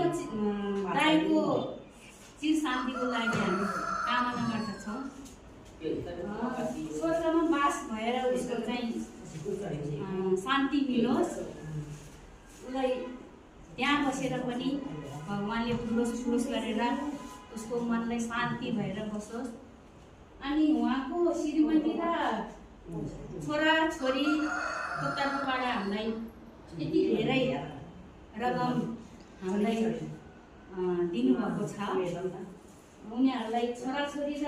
दाइको चिर शान्तिको लागि हामी कामना गर्दछौँ। स्वर्गमा बास भएर उसको चाहिँ शान्ति मिलोस्, उसलाई त्यहाँ बसेर पनि भगवान्ले ठुलो गरेर उसको मनलाई शान्ति भएर बसोस्। अनि उहाँको श्रीमती र छोरा छोरीको तर्फबाट हामीलाई यति धेरै रकम हामीलाई दिनुभएको छ। उनीहरूलाई छोराछोरी र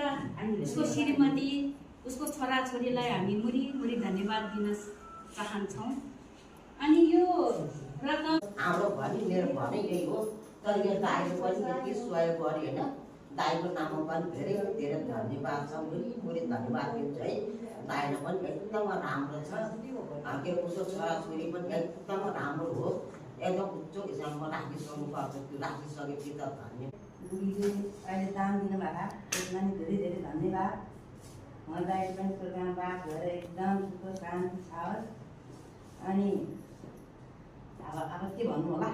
उसको श्रीमती उसको छोराछोरीलाई हामी मुरी धन्यवाद दिन चाहन्छौँ। अनि यो रकम हाम्रो भनी मेरो भनाइ यही हो। तर यो दाइले पनि यति सहयोग गर्यो होइन, दाइको नाममा पनि धेरै धेरै धन्यवाद छ। मुरी धन्यवाद दिन्छु है। दाइले पनि एकदम राम्रो छ, के उसको छोराछोरी पनि एकदम राम्रो हो। एकदम उच्च हिसाबमा राखिसक्नु पर्छ, त्यो राखिसकेपछि त धन्यवाद। बुढीले अहिले दान दिनुभएको त्यसमा नि धेरै धेरै धन्यवाद। उहाँ दाइले पनि प्रोग्राम बात भएर एकदम सुख शान्ति छ। अनि अब के भन्नु होला।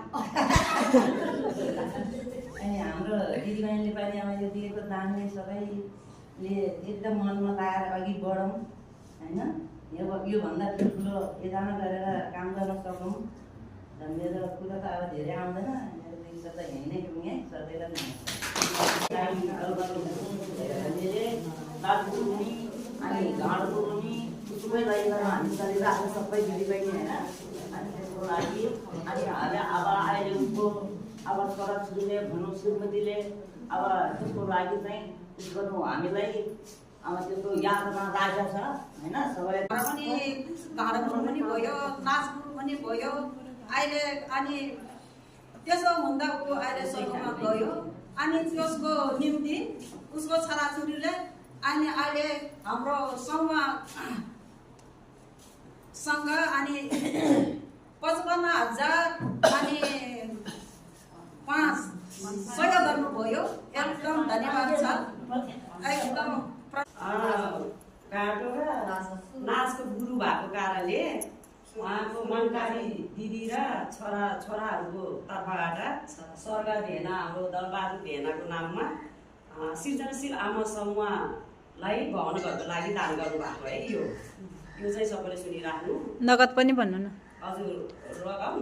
अनि हाम्रो दिदीबहिनीले पनि अब यो दिएको दानले सबैले एकदम मनमा लगाएर अघि बढौँ होइन। योभन्दा ठुलो योजना गरेर काम गर्न सकौँ। मेरो कुरा त अब धेरै आउँदैन, मेरो दुई शब्द यहीँ नै गरौँ है सधैँ अनि घरको पनि सबै लैजान हामी चलिरहेको सबै दिदीबहिनी होइन। अनि त्यसको लागि अनि हामी अब अहिले उसको अब छोराछोरीले भनौँ श्रीमतीले अब त्यसको लागि चाहिँ उस गर्नु हामीलाई अब त्यसको यादमा राखेको छ होइन। सबैले पनि घरको पनि भयो, नाचको पनि भयो अहिले। अनि त्यसो हुँदा ऊ अहिले स्वर्गमा गयो। अनि त्यसको निम्ति उसको छोराछोरीले अहिले हाम्रो समूहसँग अनि 55,000 अनि 5 सहयोग गर्नुभयो। एकदम धन्यवाद छ। एकदम काटो र नाचको गुरु भएको कारणले उहाँको मनकारी दिदी र छोराहरूको तर्फबाट स्वर्ग भेना हाम्रो दलबहादुर भेनाको नाममा सृजनशील आमा समूहलाई भवन घरको लागि दान गर्नुभएको है। यो चाहिँ सबैले सुनिराख्नु। नगद पनि भन्नु न। हजुर, रकम